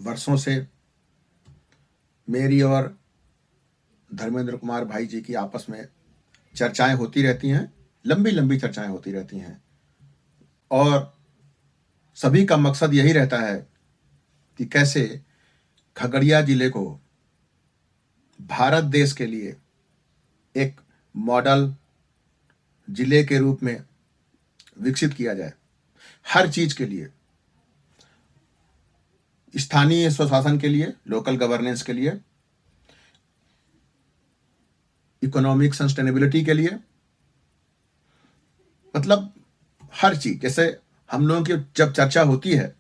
वर्षों से मेरी और धर्मेंद्र कुमार भाई जी की आपस में चर्चाएं होती रहती हैं, लंबी लंबी चर्चाएं होती रहती हैं और सभी का मकसद यही रहता है कि कैसे खगड़िया जिले को भारत देश के लिए एक मॉडल जिले के रूप में विकसित किया जाए। हर चीज के लिए, स्थानीय स्वशासन के लिए, लोकल गवर्नेंस के लिए, इकोनॉमिक सस्टेनेबिलिटी के लिए, मतलब हर चीज। जैसे हम लोगों की जब चर्चा होती है,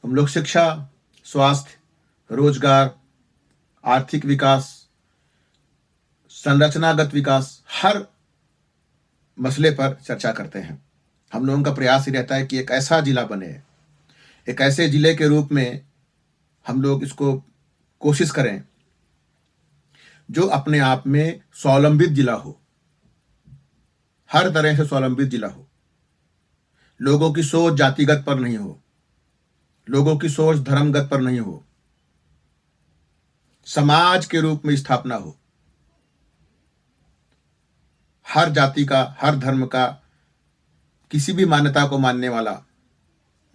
हम लोग शिक्षा, स्वास्थ्य, रोजगार, आर्थिक विकास, संरचनागत विकास, हर मसले पर चर्चा करते हैं। हम लोगों का प्रयास ही रहता है कि एक ऐसा जिला बने, एक ऐसे जिले के रूप में हम लोग इसको कोशिश करें जो अपने आप में स्वावलंबित जिला हो, हर तरह से स्वावलंबित जिला हो। लोगों की सोच जातिगत पर नहीं हो, लोगों की सोच धर्मगत पर नहीं हो, समाज के रूप में स्थापना हो। हर जाति का, हर धर्म का, किसी भी मान्यता को मानने वाला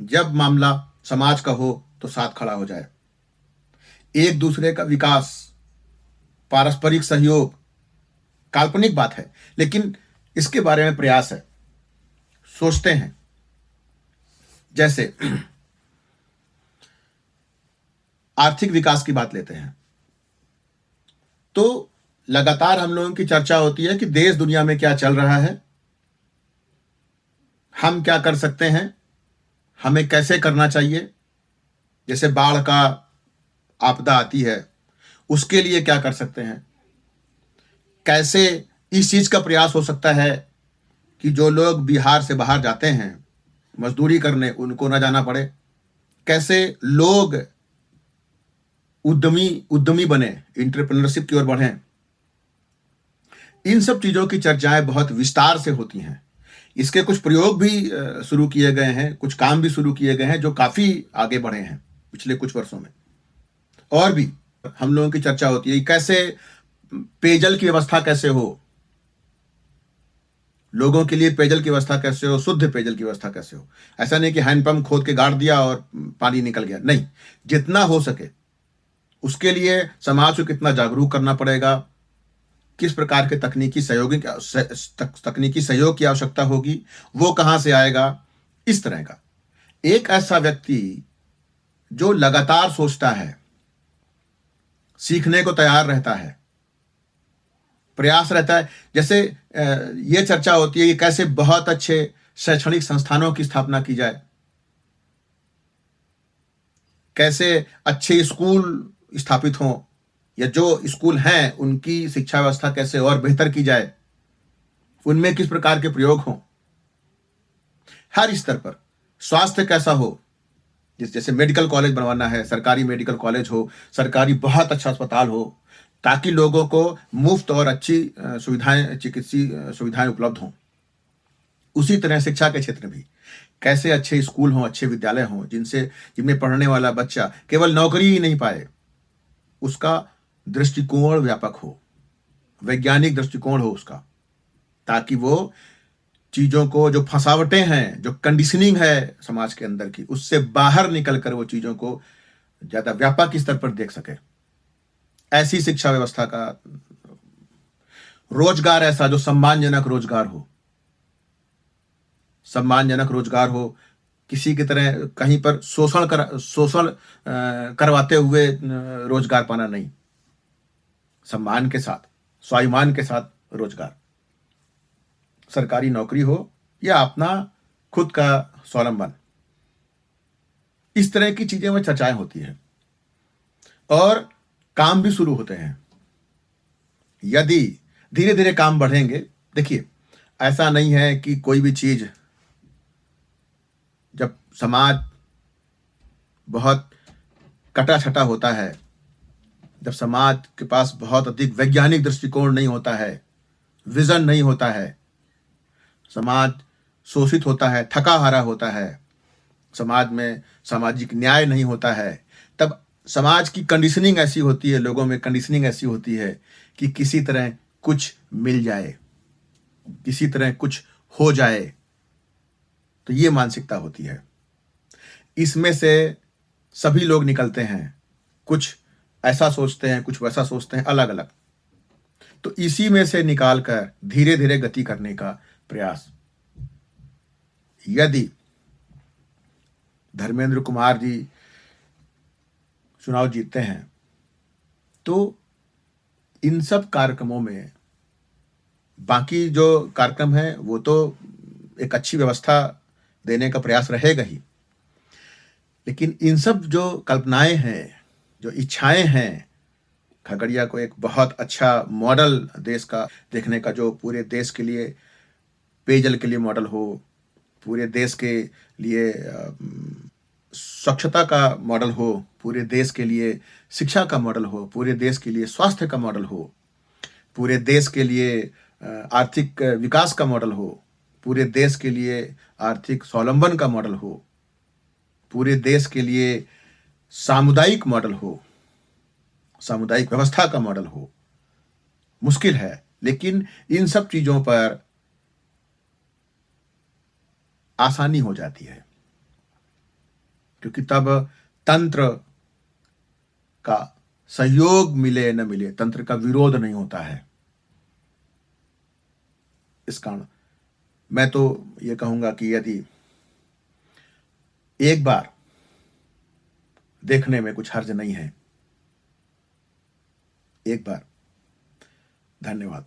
जब मामला समाज का हो तो साथ खड़ा हो जाए। एक दूसरे का विकास, पारस्परिक सहयोग, काल्पनिक बात है लेकिन इसके बारे में प्रयास है, सोचते हैं। जैसे आर्थिक विकास की बात लेते हैं तो लगातार हम लोगों की चर्चा होती है कि देश दुनिया में क्या चल रहा है, हम क्या कर सकते हैं, हमें कैसे करना चाहिए। जैसे बाढ़ का आपदा आती है, उसके लिए क्या कर सकते हैं, कैसे इस चीज का प्रयास हो सकता है कि जो लोग बिहार से बाहर जाते हैं मजदूरी करने, उनको ना जाना पड़े। कैसे लोग उद्यमी बने, एंटरप्रेन्योरशिप की ओर बढ़ें। इन सब चीजों की चर्चाएं बहुत विस्तार से होती हैं। इसके कुछ प्रयोग भी शुरू किए गए हैं, कुछ काम भी शुरू किए गए हैं जो काफी आगे बढ़े हैं पिछले कुछ वर्षों में। और भी हम लोगों की चर्चा होती है कैसे पेयजल की व्यवस्था कैसे हो, लोगों के लिए पेयजल की व्यवस्था कैसे हो, शुद्ध पेयजल की व्यवस्था कैसे हो। ऐसा नहीं कि हैंडपंप खोद के गाड़ दिया और पानी निकल गया, नहीं। जितना हो सके उसके लिए समाज को कितना जागरूक करना पड़ेगा, किस प्रकार के तकनीकी सहयोग की आवश्यकता होगी, वो कहां से आएगा। इस तरह का एक ऐसा व्यक्ति जो लगातार सोचता है, सीखने को तैयार रहता है, प्रयास रहता है। जैसे ये चर्चा होती है कि कैसे बहुत अच्छे शैक्षणिक संस्थानों की स्थापना की जाए, कैसे अच्छे स्कूल स्थापित हों, या जो स्कूल हैं उनकी शिक्षा व्यवस्था कैसे और बेहतर की जाए, उनमें किस प्रकार के प्रयोग हों। हर स्तर पर स्वास्थ्य कैसा हो, जैसे मेडिकल कॉलेज बनवाना है, सरकारी मेडिकल कॉलेज हो, सरकारी बहुत अच्छा अस्पताल हो, ताकि लोगों को मुफ्त और अच्छी सुविधाएं, चिकित्सीय सुविधाएं उपलब्ध हों। उसी तरह शिक्षा के क्षेत्र में भी कैसे अच्छे स्कूल हों, अच्छे विद्यालय हों, जिनमें पढ़ने वाला बच्चा केवल नौकरी ही नहीं पाए, उसका दृष्टिकोण व्यापक हो, वैज्ञानिक दृष्टिकोण हो उसका, ताकि वो चीजों को, जो फंसावटें हैं, जो कंडीशनिंग है समाज के अंदर की, उससे बाहर निकलकर वो चीजों को ज्यादा व्यापक स्तर पर देख सके। ऐसी शिक्षा व्यवस्था का, रोजगार ऐसा जो सम्मानजनक रोजगार हो, सम्मानजनक रोजगार हो, किसी की तरह कहीं पर शोषण करवाते हुए रोजगार पाना नहीं, सम्मान के साथ, स्वाभिमान के साथ रोजगार, सरकारी नौकरी हो या अपना खुद का स्वावलंबन। इस तरह की चीजें में चर्चाएं होती है और काम भी शुरू होते हैं। यदि धीरे धीरे काम बढ़ेंगे, देखिए ऐसा नहीं है कि कोई भी चीज, जब समाज बहुत कटा छटा होता है, जब समाज के पास बहुत अधिक वैज्ञानिक दृष्टिकोण नहीं होता है, विजन नहीं होता है, समाज शोषित होता है, थका हारा होता है, समाज में सामाजिक न्याय नहीं होता है, तब समाज की कंडीशनिंग ऐसी होती है, लोगों में कंडीशनिंग ऐसी होती है कि किसी तरह कुछ मिल जाए, किसी तरह कुछ हो जाए, तो ये मानसिकता होती है। इसमें से सभी लोग निकलते हैं, कुछ ऐसा सोचते हैं, कुछ वैसा सोचते हैं, अलग अलग। तो इसी में से निकाल कर धीरे धीरे गति करने का प्रयास। यदि धर्मेंद्र कुमार जी चुनाव जीतते हैं तो इन सब कार्यक्रमों में, बाकी जो कार्यक्रम है वो तो एक अच्छी व्यवस्था देने का प्रयास रहेगा ही, लेकिन इन सब जो कल्पनाएं हैं, जो इच्छाएं हैं, खगड़िया को एक बहुत अच्छा मॉडल देश का देखने का, जो पूरे देश के लिए पेयजल के लिए मॉडल हो, पूरे देश के लिए स्वच्छता का मॉडल हो, पूरे देश के लिए शिक्षा का मॉडल हो, पूरे देश के लिए स्वास्थ्य का मॉडल हो, पूरे देश के लिए आर्थिक विकास का मॉडल हो, पूरे देश के लिए आर्थिक स्वावलंबन का मॉडल हो, पूरे देश के लिए सामुदायिक मॉडल हो, सामुदायिक व्यवस्था का मॉडल हो। मुश्किल है, लेकिन इन सब चीजों पर आसानी हो जाती है, क्योंकि तब तंत्र का सहयोग मिले न मिले, तंत्र का विरोध नहीं होता है। इस कारण मैं तो ये कहूंगा कि यदि एक बार देखने में कुछ हर्ज नहीं है, एक बार। धन्यवाद।